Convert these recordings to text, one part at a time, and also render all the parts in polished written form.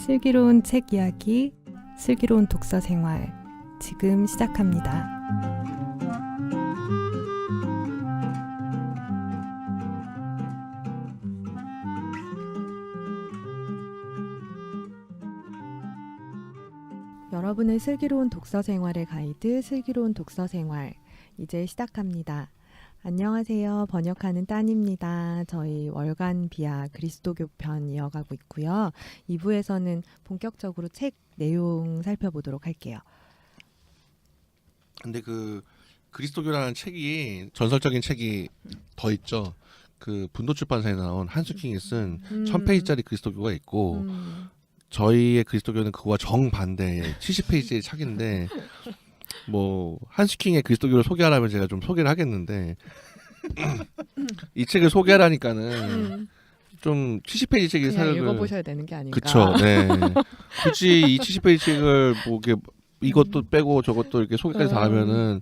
슬기로운 책 이야기, 슬기로운 독서 생활 지금 시작합니다. 여러분의 슬기로운 독서 생활의 가이드, 슬기로운 독서 생활 이제 시작합니다. 안녕하세요. 번역하는 딴입니다. 저희 월간 비아 그리스도교 편 이어가고 있고요. 2부에서는 본격적으로 책 내용 살펴보도록 할게요. 근데 그 그리스도교라는 책이 전설적인 책이 더 있죠. 그 분도출판사에 나온 한스킹이 쓴 1000페이지짜리 그리스도교가 있고 저희의 그리스도교는 그거와 정반대의 70페이지의 책인데 뭐 한스킹의 그리스도교를 소개하려면 제가 좀 소개를 하겠는데 이 책을 소개하라니까는 좀 70페이지 책이 그냥 읽어보셔야 되는 게 아닌가. 그쵸. 네. 굳이 이 70페이지 책을 뭐 이렇게 이것도 빼고 저것도 이렇게 소개까지 다 하면은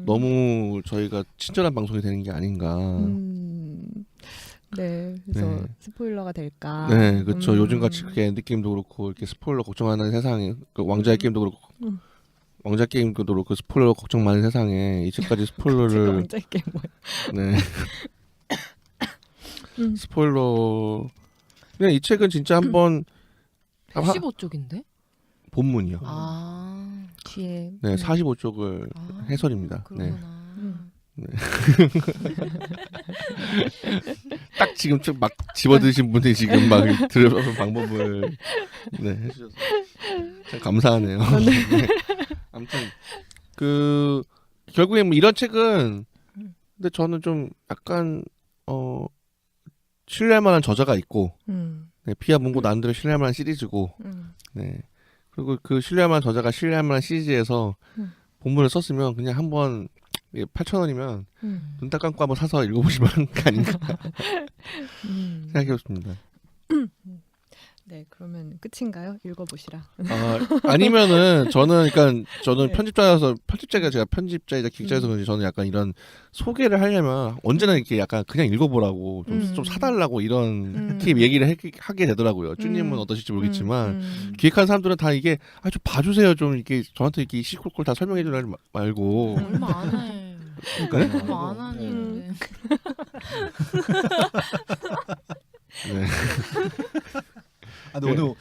너무 저희가 친절한 방송이 되는 게 아닌가. 네, 그래서 네. 스포일러가 될까. 네, 그렇죠. 요즘같이 그게 엔드게임도 그렇고 이렇게 스포일러 걱정하는 세상에, 그 왕자의 게임도 그렇고, 왕자 게임도 그렇고 스포일러 걱정 많은 세상에 이제까지 스포일러를 왕자의 게임 뭐야? 네. 스포일러. 그냥 이 책은 진짜 한번 15쪽인데? 본문이요. 아, 뒤에 네, 45쪽을 해설입니다. 네. 그러구나. 네. 딱 지금 쭉 막 집어드신 분들이 지금 막 들어서 방법을 네, 해주셔서 참 감사하네요. 네. 아무튼 그 결국에 뭐 이런 책은 근데 저는 좀 약간 신뢰할 만한 저자가 있고 네, 피아 문고 나름대로 신뢰할 만한 시리즈고 네 그리고 그 신뢰할 만한 저자가 신뢰할 만한 시리즈에서 본문을 썼으면 그냥 한번 8,000원이면 눈 딱 감고 한번 사서 읽어보시면 하는 게 아닌가 생각해봤습니다. 네, 그러면 끝인가요? 읽어보시라. 아니면은 저는 네. 편집자가 제가 편집자이자 기자여서 그런지 저는 약간 이런 소개를 하려면 언제나 이렇게 약간 그냥 읽어보라고 좀 사달라고 이런 이렇게 얘기를 하게 되더라고요. 쭈님은 어떠실지 모르겠지만 기획한 사람들은 다 이게 좀 봐주세요 좀 이렇게 저한테 이렇게 시콜콜 다 설명해 주지 말고 얼마 안 해. 그러니까요. 얼마 안 하는데. 네. 근데 오늘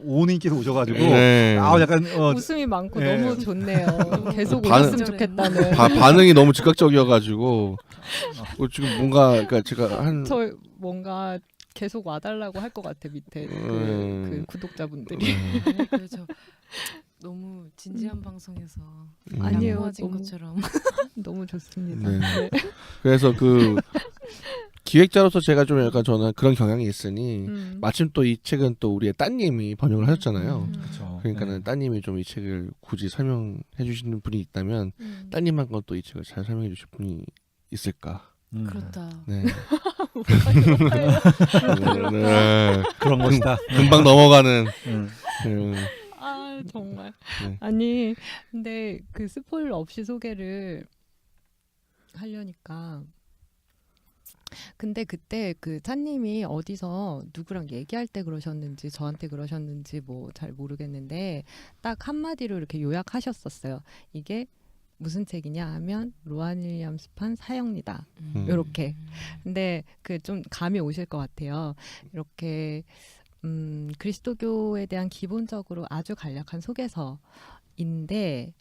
오님께서 오셔가지고 네. 약간 웃음이 많고 네. 너무 좋네요. 계속 반- 웃었으면 좋겠다는. 반응이 너무 즉각적이어가지고 지금 뭔가 그러니까 제가 한 저 뭔가 계속 와달라고 할 것 같아 밑에 그 구독자분들이. 그렇죠. 너무 진지한 방송에서 아니에요. 양호해진 너무- 것처럼. 너무 좋습니다. 네. 네. 그래서 그 기획자로서 제가 좀 약간 저는 그런 경향이 있으니 마침 또 이 책은 또 우리의 따님이 번역을 하셨잖아요. 그렇죠. 그러니까는 따님이 좀 이 책을 굳이 설명해 주시는 분이 있다면 따님만 건 또 이 책을 잘 설명해 주실 분이 있을까. 그렇다. 네. 네. 그런 것이다. 금방 넘어가는. 정말. 네. 아니 근데 그 스포일러 없이 소개를 하려니까. 근데 그때 그 찬님이 어디서 누구랑 얘기할 때 그러셨는지 저한테 그러셨는지 뭐 잘 모르겠는데 딱 한마디로 이렇게 요약하셨었어요. 이게 무슨 책이냐 하면 로안 윌리엄스판 사형리다. 요렇게. 근데 그 좀 감이 오실 것 같아요. 이렇게 그리스도교에 대한 기본적으로 아주 간략한 소개서인데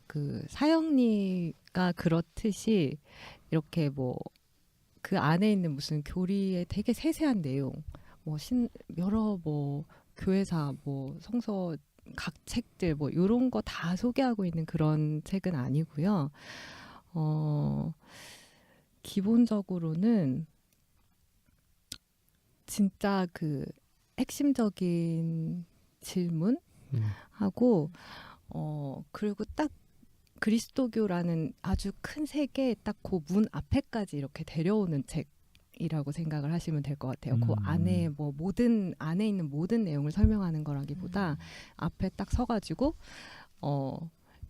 그 사형리가 그렇듯이 이렇게 뭐 그 안에 있는 무슨 교리의 되게 세세한 내용, 뭐 여러 뭐 교회사, 뭐 성서 각 책들 뭐 이런 거 다 소개하고 있는 그런 책은 아니고요. 기본적으로는 진짜 그 핵심적인 질문하고 그리고 딱 그리스도교라는 아주 큰 세계에 딱 그 문 앞에까지 이렇게 데려오는 책이라고 생각을 하시면 될 것 같아요. 그 안에 뭐 안에 있는 모든 내용을 설명하는 거라기보다 앞에 딱 서가지고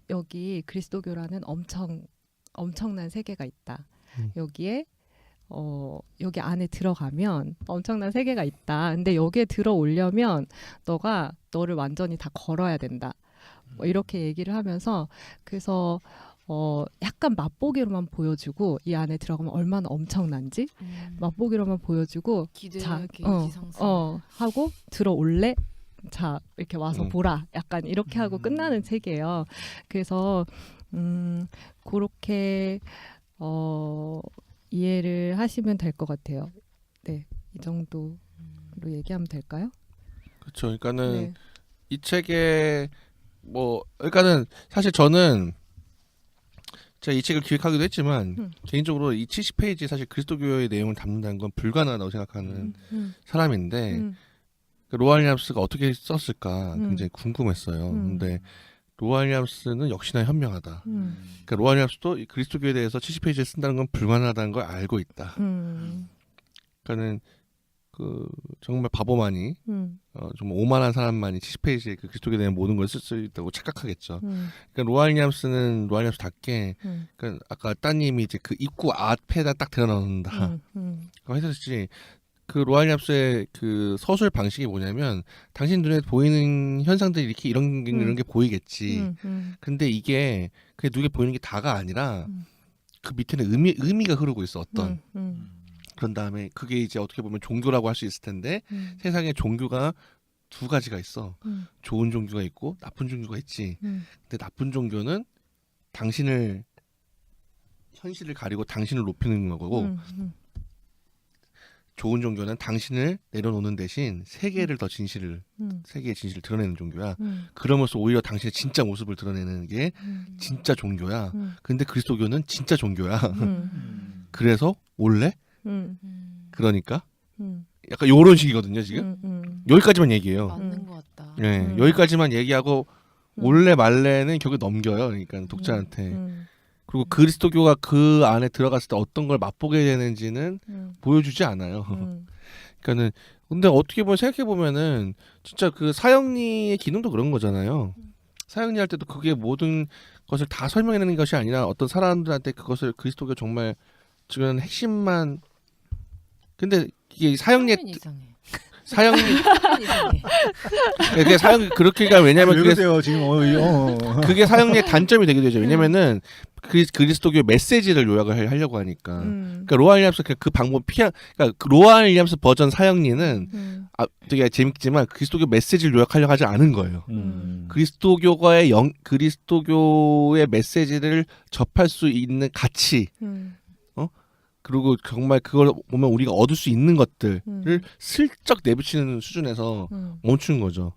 여기 그리스도교라는 엄청난 세계가 있다. 여기에 여기 안에 들어가면 엄청난 세계가 있다. 근데 여기에 들어오려면 너가 너를 완전히 다 걸어야 된다. 뭐 이렇게 얘기를 하면서 그래서 약간 맛보기로만 보여주고 이 안에 들어가면 얼마나 엄청난지 맛보기로만 보여주고 기대 자, 게이지 상승. 하고 들어올래? 자 이렇게 와서 음. 보라. 약간 이렇게 하고 끝나는 책이에요. 그래서 그렇게 이해를 하시면 될 것 같아요. 네, 이 정도로 얘기하면 될까요? 그렇죠. 그러니까는 네. 이 책에 뭐 그러니까는 사실 저는 제가 이 책을 기획하기도 했지만 개인적으로 이 70페이지 사실 그리스도교의 내용을 담는다는 건 불가능하다고 생각하는 사람인데 로안 윌리엄스가 어떻게 썼을까 굉장히 궁금했어요. 근데 로안 윌리엄스는 역시나 현명하다. 그러니까 로안 윌리엄스도 이 그리스도교에 대해서 70페이지를 쓴다는 건 불가능하다는 걸 알고 있다. 그러니까는 그 정말 바보만이 좀 오만한 사람만이 70페이지에 그 그리스도교에 대한 모든 걸 쓸 수 있다고 착각하겠죠. 그러니까 로안 윌리엄스는 로안 윌리엄스답게 그러니까 아까 따님이 이제 그 입구 앞에다 딱 대어넣는다. 했었지. 그 로안 윌리엄스의 그 서술 방식이 뭐냐면 당신 눈에 보이는 현상들이 이렇게 이런 게 보이겠지. 근데 이게 그게 눈에 보이는 게 다가 아니라 그 밑에는 의미가 흐르고 있어 어떤. 그런 다음에 그게 이제 어떻게 보면 종교라고 할 수 있을 텐데 세상에 종교가 두 가지가 있어. 좋은 종교가 있고 나쁜 종교가 있지. 근데 나쁜 종교는 당신을 현실을 가리고 당신을 높이는 거고 좋은 종교는 당신을 내려놓는 대신 세계를 더 진실을 세계의 진실을 드러내는 종교야. 그러면서 오히려 당신의 진짜 모습을 드러내는 게 진짜 종교야. 근데 그리스도교는 진짜 종교야. 그래서 올래? 그러니까 약간 요런 식이거든요 지금. 여기까지만 얘기해요. 맞는 것 같다. 네, 여기까지만 얘기하고 올래 말래는 결국 넘겨요. 그러니까 독자한테. 그리고 그리스도교가 그 안에 들어갔을 때 어떤 걸 맛보게 되는지는 보여주지 않아요. 그러니까는 근데 어떻게 보면 생각해 보면은 진짜 그 사형리의 기능도 그런 거잖아요. 사형리 할 때도 그게 모든 것을 다 설명해내는 것이 아니라 어떤 사람들한테 그것을 그리스도교 정말 지금 핵심만. 근데 이게 사형리 이상해. 사형리 이상해. 그게 사형 그렇게가 왜냐면 왜 그게 그러세요 지금 그게 사형리의 단점이 되게 되죠. 왜냐면은 그리스도교 메시지를 요약을 하려고 하니까. 그러니까 로안 윌리엄스 그 방법 그러니까 그 로안 윌리엄스 버전 사형리는 되게 재밌지만 그리스도교 메시지를 요약하려고 하지 않은 거예요. 그리스도교의 메시지를 접할 수 있는 가치. 그리고 정말 그걸 보면 우리가 얻을 수 있는 것들을 슬쩍 내비치는 수준에서 멈추는 거죠.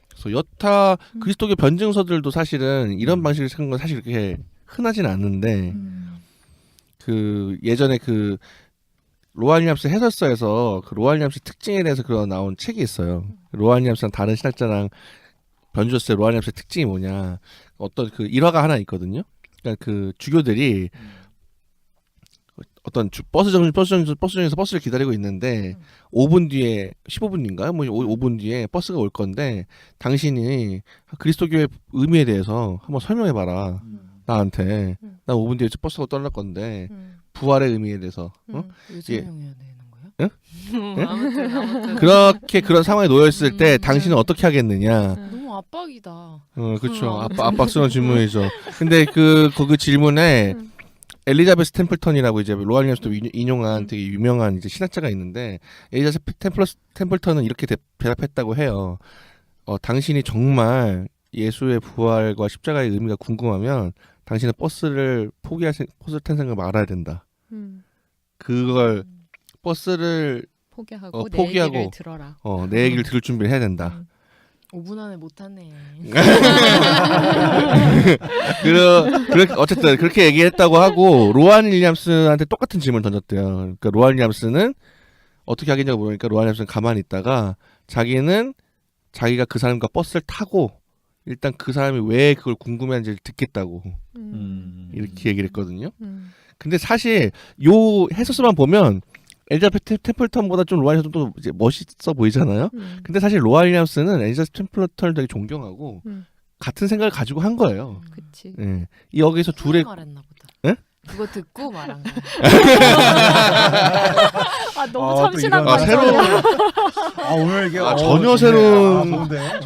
그래서 여타 그리스도교 변증서들도 사실은 이런 방식을 쓰는 건 사실 그렇게 흔하진 않는데 그 예전에 그 로안 윌리엄스 해설서에서 그 로안 윌리엄스 특징에 대해서 나온 책이 있어요. 로안 윌리엄스랑 다른 신학자랑 변주했을 때 로안 윌리엄스의 특징이 뭐냐. 어떤 그 일화가 하나 있거든요. 그러니까 그 주교들이 어떤 버스정에서 버스를 기다리고 있는데 5분 뒤에 15분인가요? 뭐 5분 뒤에 버스가 올 건데 당신이 그리스도교의 의미에 대해서 한번 설명해 봐라. 나한테. 난 5분 뒤에 버스가 떠날 건데 부활의 의미에 대해서 왜 예. 설명해야 되는 거야? 응? 아무튼 그렇게 그런 상황에 놓여 있을 때 당신은 어떻게 하겠느냐? 너무 압박이다. 그렇죠. 압박스러운 질문이죠. 근데 그 질문에 엘리자베스 템플턴이라고 이제 로안 윌리엄스도 인용한 되게 유명한 이제 신학자가 있는데 엘리자베스 템플턴은 이렇게 대답했다고 해요. 당신이 정말 예수의 부활과 십자가의 의미가 궁금하면 당신은 버스를 탄 생각을 말아야 된다. 그걸 버스를 포기하고 내 포기하고 얘기를 들어라. 내 얘기를 들을 준비를 해야 된다. 5분 안에 못하네. 어쨌든 그렇게 얘기했다고 하고 로안 윌리엄스한테 똑같은 질문을 던졌대요. 그러니까 로안 윌리엄스는 어떻게 하겠냐고 물으니까 로안 윌리엄스는 가만히 있다가 자기가 그 사람과 버스를 타고 일단 그 사람이 왜 그걸 궁금해하는지를 듣겠다고 이렇게 얘기를 했거든요. 근데 사실 요 해설서만 보면 엘리자베스 템플턴보다 좀 로안 윌리엄스 좀 이제 멋있어 보이잖아요. 근데 사실 로안 윌리엄스는 엘리자베스 템플턴을 되게 존경하고 같은 생각을 가지고 한 거예요. 그치. 예. 여기서 둘의 말했나 보다. 예? 그거 듣고 말한 거야. 아 너무 또 참신한 이런- 관점이야. 오늘 이게 전혀 좋네. 새로운- 좋은데.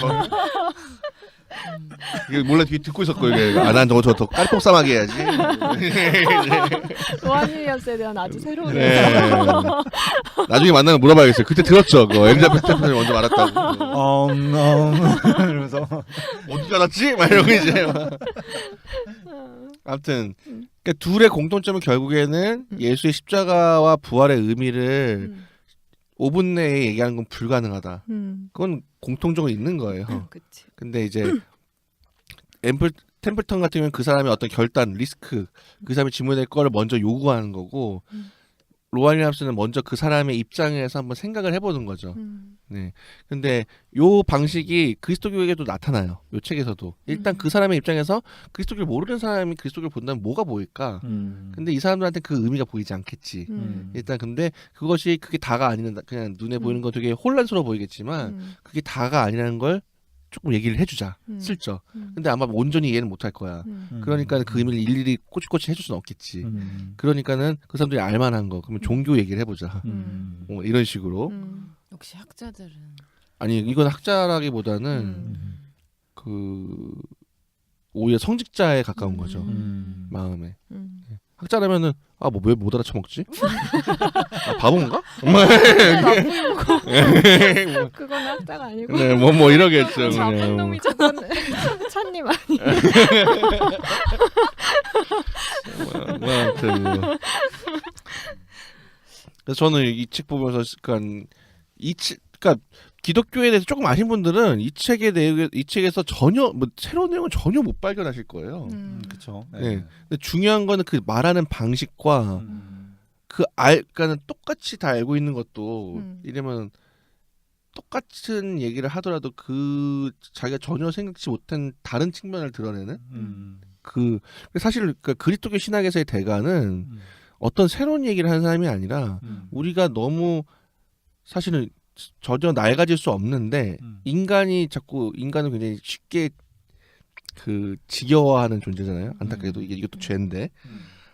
이게 몰래 뒤에 듣고 있었고 이게 난 저거 더 깔끔싸하게 해야지. 로아닐리엄스에 대한 아주 새로운 네. 해석. 나중에 만나면 물어봐야겠어요. 그때 들었죠. 그거 엘리자베스 를 먼저 말았다고. 이러면서 어디 알았지? 막 이러고 이제. 아무튼 그러니까 둘의 공통점은 결국에는 예수의 십자가와 부활의 의미를 5분 내에 얘기하는 건 불가능하다. 그건 공통적으로 있는 거예요. 그치. 근데 이제 템플턴 같은 경우는 그 사람의 어떤 결단, 리스크, 그 사람이 짊어질 거를 먼저 요구하는 거고 로아닐리엄스는 먼저 그 사람의 입장에서 한번 생각을 해보는 거죠. 네. 근데 요 방식이 그리스도교에게도 나타나요. 요 책에서도. 일단 그 사람의 입장에서 그리스도교를 모르는 사람이 그리스도교를 본다면 뭐가 보일까? 근데 이 사람들한테 그 의미가 보이지 않겠지. 일단 근데 그게 다가 아니는 그냥 눈에 보이는 건 되게 혼란스러워 보이겠지만 그게 다가 아니라는 걸 조금 얘기를 해주자. 슬쩍. 근데 아마 온전히 이해는 못할 거야. 그러니까 그 의미를 일일이 꼬치꼬치 해줄 수는 없겠지. 그러니까는 그 사람들이 알만한 거. 그러면 종교 얘기를 해보자. 이런 식으로. 역시 학자들은 아니 이건 학자라기보다는 그 오히려 성직자에 가까운 거죠. 마음에. 학자라면은 뭐 왜 못 알아쳐먹지? 바본가? 그건 학자가 아니고. 네, 뭐 이러겠죠. 나쁜 그냥. 놈이 저건 찬님 아니. 아무튼 뭐. 그래서 저는 이 책 보면서 그러니까 그러니까 기독교에 대해서 조금 아신 분들은 이 책에서 전혀 뭐 새로운 내용은 전혀 못 발견하실 거예요. 그렇죠. 네. 근데 중요한 거는 그 말하는 방식과 그러니까는 똑같이 다 알고 있는 것도 이러면 똑같은 얘기를 하더라도 그 자기가 전혀 생각지 못한 다른 측면을 드러내는 사실 그 그리스도교 신학에서의 대가는 어떤 새로운 얘기를 하는 사람이 아니라 우리가 너무 사실은 전혀 낡아질 수 없는데 인간이 자꾸 인간을 굉장히 쉽게 그 지겨워하는 존재잖아요. 안타깝게도 이것도 죄인데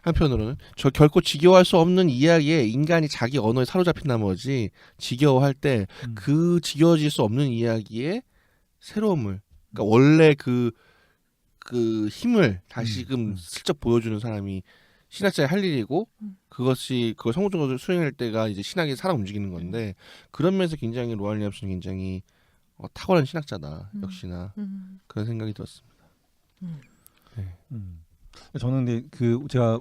한편으로는 저 결코 지겨워할 수 없는 이야기에 인간이 자기 언어에 사로잡힌 나머지 지겨워할 때 그 지겨워질 수 없는 이야기에 새로움을 그러니까 원래 그 힘을 다시금 슬쩍 보여주는 사람이 신학자의 할 일이고 그걸 성공적으로 수행할 때가 이제 신학이 살아 움직이는 건데 그런 면에서 굉장히 로아닐리엄스는 굉장히 탁월한 신학자다 역시나 그런 생각이 들었습니다. 저는 근데 제가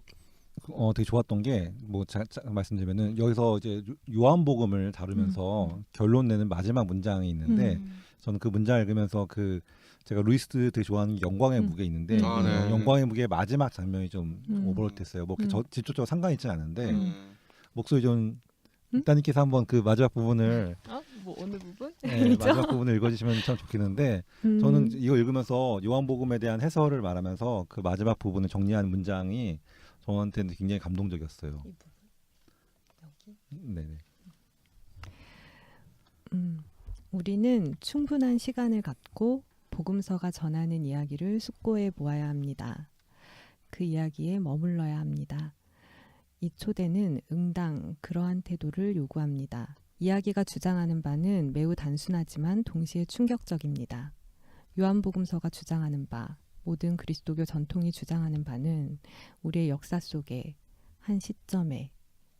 되게 좋았던 게 뭐 말씀드리면은 여기서 이제 요한복음을 다루면서 결론 내는 마지막 문장이 있는데 저는 그 문장을 읽으면서 제가 루이스 되게 좋아하는 영광의 무게 있는데 네. 영광의 무게 마지막 장면이 좀 오버롤됐어요. 뭐 직접적으로 상관이 있지는 않은데 목소리 좀 따님께서 한번 그 마지막 부분을 뭐 어느 부분? 네, 마지막 부분을 읽어주시면 참 좋겠는데 저는 이거 읽으면서 요한복음에 대한 해설을 말하면서 그 마지막 부분을 정리한 문장이 저한테는 굉장히 감동적이었어요. 네네. 우리는 충분한 시간을 갖고 복음서가 전하는 이야기를 숙고해 보아야 합니다. 그 이야기에 머물러야 합니다. 이 초대는 응당 그러한 태도를 요구합니다. 이야기가 주장하는 바는 매우 단순하지만 동시에 충격적입니다. 요한복음서가 주장하는 바, 모든 그리스도교 전통이 주장하는 바는 우리의 역사 속에 한 시점에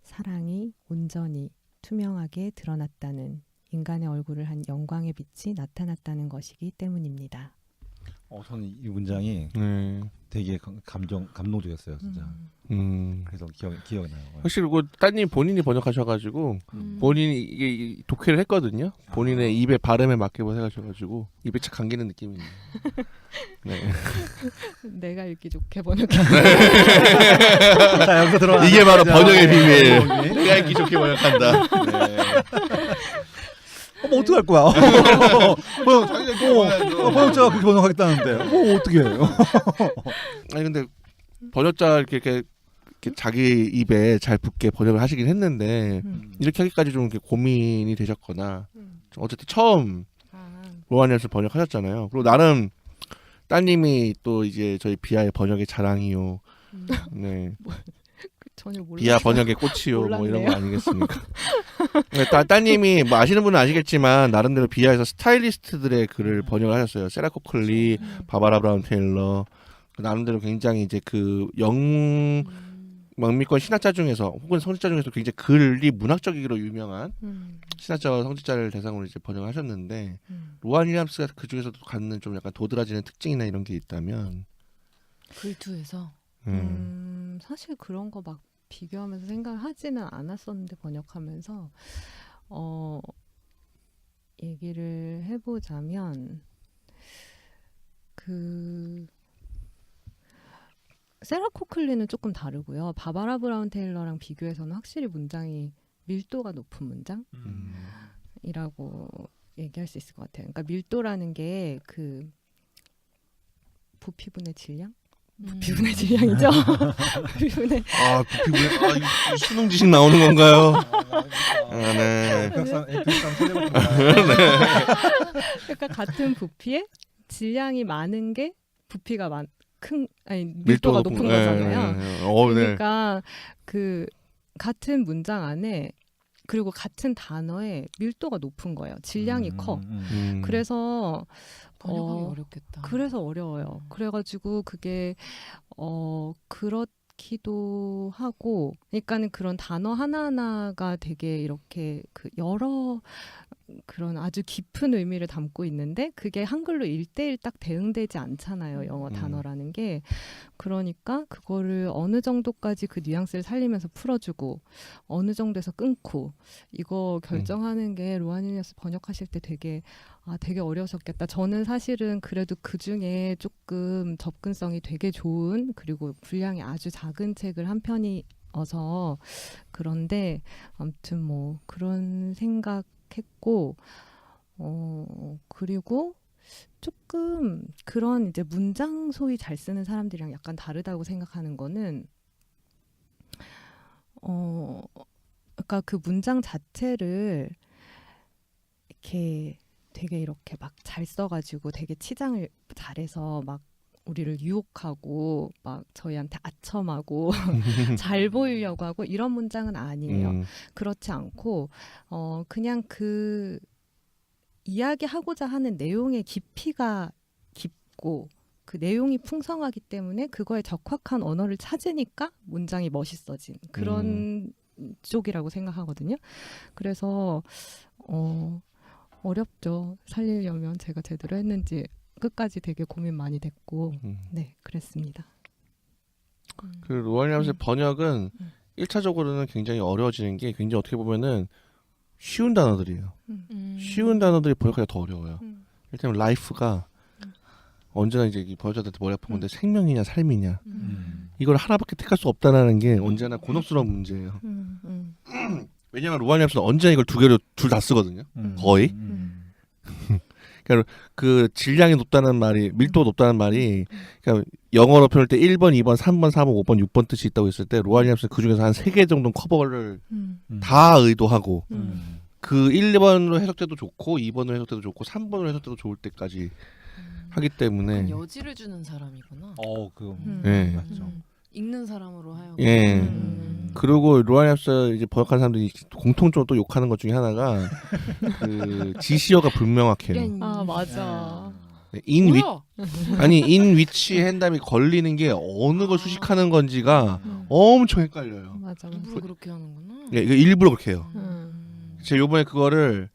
사랑이 온전히 투명하게 드러났다는 인간의 얼굴을 한 영광의 빛이 나타났다는 것이기 때문입니다. 저는 이 문장이 되게 감동적이었어요, 진짜. 그래서 기억이 나요. 확실히 그 따님 본인이 번역하셔가지고 본인이 이게 독해를 했거든요. 본인의 입의 발음에 맞게 번역하셔가지고 입에 착 감기는 느낌이 있네요. 네. 내가 읽기 좋게 번역해. 자, 여기서 들어가. 이게 바로 번역의 비밀. 번역이. 내가 읽기 좋게 번역한다. 네. 뭐 어떻게 할 거야? 번역자가 그렇게 번역하겠다는데 뭐 어떻게 해요? 아니 근데 번역자 이렇게 자기 입에 잘 붙게 번역을 하시긴 했는데 이렇게 하기까지 좀 이렇게 고민이 되셨거나 어쨌든 처음 로아닐리엄스 번역하셨잖아요. 그리고 나름 따님이 또 이제 저희 비아의 번역의 자랑이요 네. 전혀 몰라. 비아 번역의 꽃이요 뭐 이런 거 몰랐네요. 아니겠습니까? 네, 따님이 뭐 아시는 분은 아시겠지만 나름대로 비아에서 스타일리스트들의 글을 번역을 하셨어요. 세라 코클리, 바바라 브라운 테일러. 나름대로 굉장히 이제 그 영미권 신학자 중에서 혹은 성직자 중에서 굉장히 글이 문학적이기로 유명한 신학자와 성직자를 대상으로 이제 번역을 하셨는데 로안 윌리엄스가 그 중에서도 갖는 좀 약간 도드라지는 특징이나 이런 게 있다면 글투에서 사실 그런 거 막 비교하면서 생각을 하지는 않았었는데 번역하면서 얘기를 해보자면 그 세라 코클리는 조금 다르고요. 바바라 브라운 테일러랑 비교해서는 확실히 문장이 밀도가 높은 문장이라고 얘기할 수 있을 것 같아요. 그러니까 밀도라는 게 그 부피분의 질량? 부피분의 질량이죠. 부피분의 부피부에 이거 수능 지식 나오는 건가요? 네. 에피상 세대가 그러니까 같은 부피에 질량이 많은 게 부피가 밀도가 밀도가 높은 높은- 거잖아요. 네. 그러니까 그 같은 문장 안에 그리고 같은 단어에 밀도가 높은 거예요. 질량이 커. 그래서 번역하기 어렵겠다. 그래서 어려워요. 그래가지고 그게 그렇기도 하고, 그러니까는 그런 단어 하나하나가 되게 이렇게 그 여러 그런 아주 깊은 의미를 담고 있는데 그게 한글로 1대1 딱 대응되지 않잖아요. 영어 단어라는 게. 그러니까 그거를 어느 정도까지 그 뉘앙스를 살리면서 풀어주고 어느 정도에서 끊고 이거 결정하는 게 로안 윌리엄스 번역하실 때 되게 어려우셨겠다. 저는 사실은 그래도 그 중에 조금 접근성이 되게 좋은 그리고 분량이 아주 작은 책을 한 편이어서 그런데 아무튼 뭐 그런 생각했고 그리고 조금 그런 이제 문장 소위 잘 쓰는 사람들이랑 약간 다르다고 생각하는 거는 그러니까 그 문장 자체를 이렇게 되게 이렇게 막 잘 써가지고 되게 치장을 잘해서 막 우리를 유혹하고 막 저희한테 아첨하고 잘 보이려고 하고 이런 문장은 아니에요. 그렇지 않고 그냥 그 이야기하고자 하는 내용의 깊이가 깊고 그 내용이 풍성하기 때문에 그거에 적합한 언어를 찾으니까 문장이 멋있어진 그런 쪽이라고 생각하거든요. 그래서 어렵죠. 살리려면 제가 제대로 했는지 끝까지 되게 고민 많이 됐고 네 그랬습니다. 그 로안 윌리엄스의 번역은 1차적으로는 굉장히 어려워지는 게 굉장히 어떻게 보면은 쉬운 단어들이에요. 쉬운 단어들이 번역하기가 더 어려워요. 일단 life가 언제나 이제 이 번역자들한테 머리 아픈 건데 생명이냐 삶이냐 이걸 하나밖에 택할 수 없다는 게 언제나 곤혹스러운 문제예요. 왜냐하면 로안 윌리엄스는 언제나 이걸 두 개로 둘 다 쓰거든요. 거의. 그러니까 그 질량이 높다는 말이 밀도가 높다는 말이 그러니까 영어로 표현할 때 1번, 2번, 3번, 4번, 5번, 6번 뜻이 있다고 했을 때 로안 윌리엄스는 그 중에서 한 3개 정도는 커버를 다 의도하고 그 1번으로 해석돼도 좋고 2번으로 해석돼도 좋고 3번으로 해석돼도 좋을 때까지 하기 때문에 여지를 주는 사람이구나. 네. 맞죠. 읽는 사람으로 하여금. 예. 그리고 로안 윌리엄스 이제 번역한 사람들이 공통적으로 또 욕하는 것 중에 하나가 그 지시어가 불명확해요. 맞아. in which 뭐야? 아니 in which 한 다음에 걸리는 게 어느 걸 수식하는 건지가 엄청 헷갈려요. 맞아. 일부러 그렇게 하는구나. 예, 이거 일부러 그렇게 해요. 음. 제가 요번에 그거를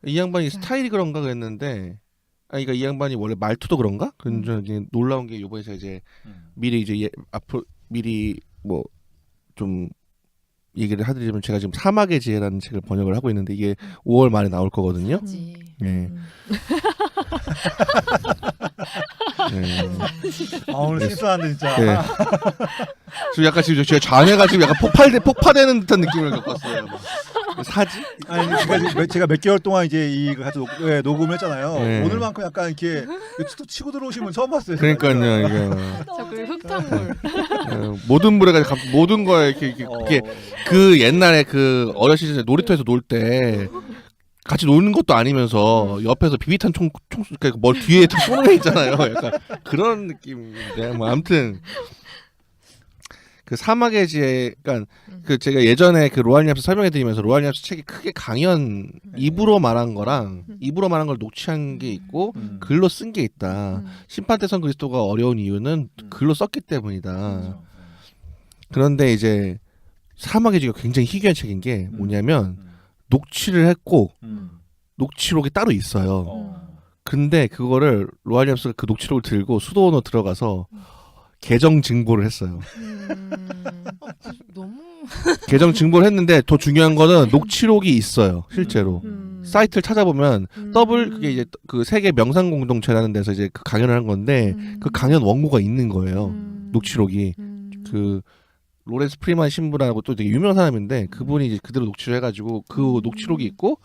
이 양반이 스타일이 그런가 그랬는데 그러니까 이 양반이 원래 말투도 그런가? 그런데 이제 놀라운 게 요번에 제가 이제 미리 이제 앞으로 미리 뭐 좀 얘기를 해드리자면 제가 지금 사막의 지혜라는 책을 번역을 하고 있는데 이게 5월 말에 나올 거거든요. 그렇지. 예. 예. 오늘 실수하는데 진짜. 예. 지금 약간 지금 제가 좌뇌가 지금 약간 폭파되는 듯한 느낌을 겪었어요. 막. 사지? 아니 제가 몇 개월 동안 이제 이거 같이 녹음했잖아요. 네. 오늘만큼 약간 이렇게 또 치고 들어오시면 처음 봤어요. 그러니까요 이게 자꾸 흙탕물. 모든 물에 모든 거에 이렇게 그 옛날에 그 어렸을 때 놀이터에서 놀 때 같이 노는 것도 아니면서 옆에서 비비탄 총 그러니까 뭘 뒤에 쏘는 애 있잖아요. 약간 그런 느낌인데 뭐 아무튼 그 사막의 지혜, 그러니까 그 제가 예전에 그 로알 yap스 설명해드리면서 로알 yap스 책이 크게 강연 입으로 말한 거랑 입으로 말한 걸 녹취한 게 있고 글로 쓴 게 있다. 심판 때 선 그리스도가 어려운 이유는 글로 썼기 때문이다. 그런데 이제 사막의 지혜가 굉장히 희귀한 책인 게 뭐냐면 녹취를 했고 녹취록이 따로 있어요. 근데 그거를 로알 yap스가 그 녹취록을 들고 수도원으로 들어가서 계정 증보를 했어요. 너무 계정 증보를 했는데 더 중요한 거는 녹취록이 있어요. 실제로 사이트를 찾아보면 그게 이제 그 세계 명상 공동체라는 데서 이제 그 강연을 한 건데 그 강연 원고가 있는 거예요. 녹취록이 그 로렌스 프리만 신부라고 또 되게 유명한 사람인데 그분이 이제 그대로 녹취를 해가지고 그 녹취록이 있고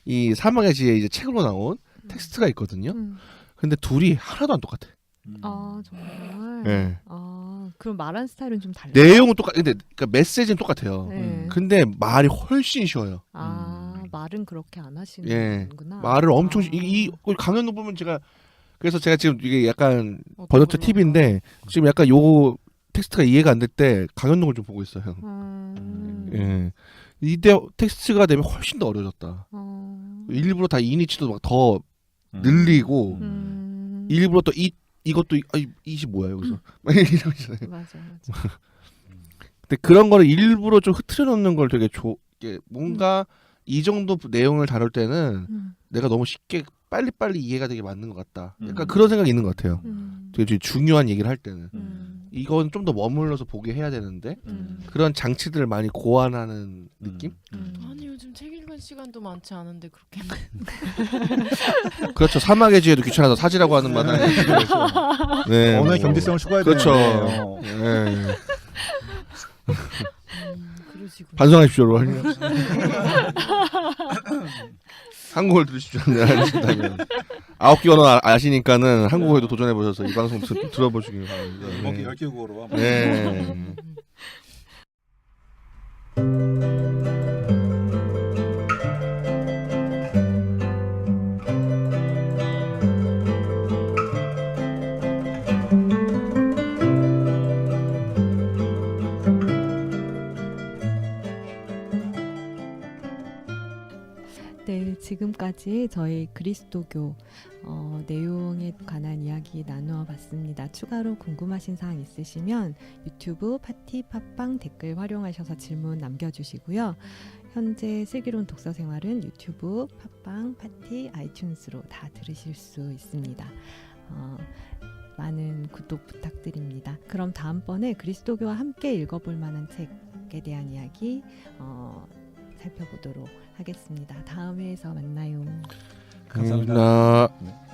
이 사막의 지혜 이제 책으로 나온 텍스트가 있거든요. 근데 둘이 하나도 안 똑같아. 아 정말. 네. 아 그럼 말하는 스타일은 좀 달라요. 내용은 근데 그러니까 메시지는 똑같아요. 네. 근데 말이 훨씬 쉬워요. 아 말은 그렇게 안 예. 하시는구나. 말을 엄청 아. 이 강연도 보면 그래서 제가 지금 이게 약간 어떤 번역자 걸로? 팁인데 지금 약간 요 텍스트가 이해가 안 될 때 강연록을 좀 보고 있어요. 예. 이때 텍스트가 되면 훨씬 더 어려졌다. 일부러 다 이니치도 막 더 늘리고 일부러 또 이것도 이시 뭐야 여기서 막 이러고 있어요. 맞아. 근데 그런 거를 일부러 좀 흐트려 놓는 걸 되게 이게 뭔가 이 정도 내용을 다룰 때는 내가 너무 쉽게 빨리빨리 이해가 되게 맞는 것 같다. 약간 그런 생각이 있는 것 같아요. 되게 중요한 얘기를 할 때는 이건 좀 더 머물러서 보게 해야 되는데 그런 장치들을 많이 고안하는 느낌? 아니 요즘 책 읽은 시간도 많지 않은데 그렇게 그렇죠. 사막의 지혜도 귀찮아서 사지라고 하는 마당에 네, 언어의 뭐. 경제성을 추구해야 그렇죠. 되는데 네. 그러시구나. 반성하십시오. 한국어를 들으시지 않으신다면 9개 언어 아시니까는 한국어에도 도전해 보셔서 이 방송 들어보시길 바랍니다. 이번 기 네. 10개 국어로 한번 네. 네, 지금까지 저희 그리스도교 내용에 관한 이야기 나누어 봤습니다. 추가로 궁금하신 사항 있으시면 유튜브 파티 팟빵 댓글 활용하셔서 질문 남겨주시고요. 현재 슬기로운 독서 생활은 유튜브, 팟빵, 파티, 아이튠즈로 다 들으실 수 있습니다. 많은 구독 부탁드립니다. 그럼 다음번에 그리스도교와 함께 읽어볼 만한 책에 대한 이야기 살펴보도록 하겠습니다. 다음 회에서 만나요. 감사합니다. 감사합니다. 네.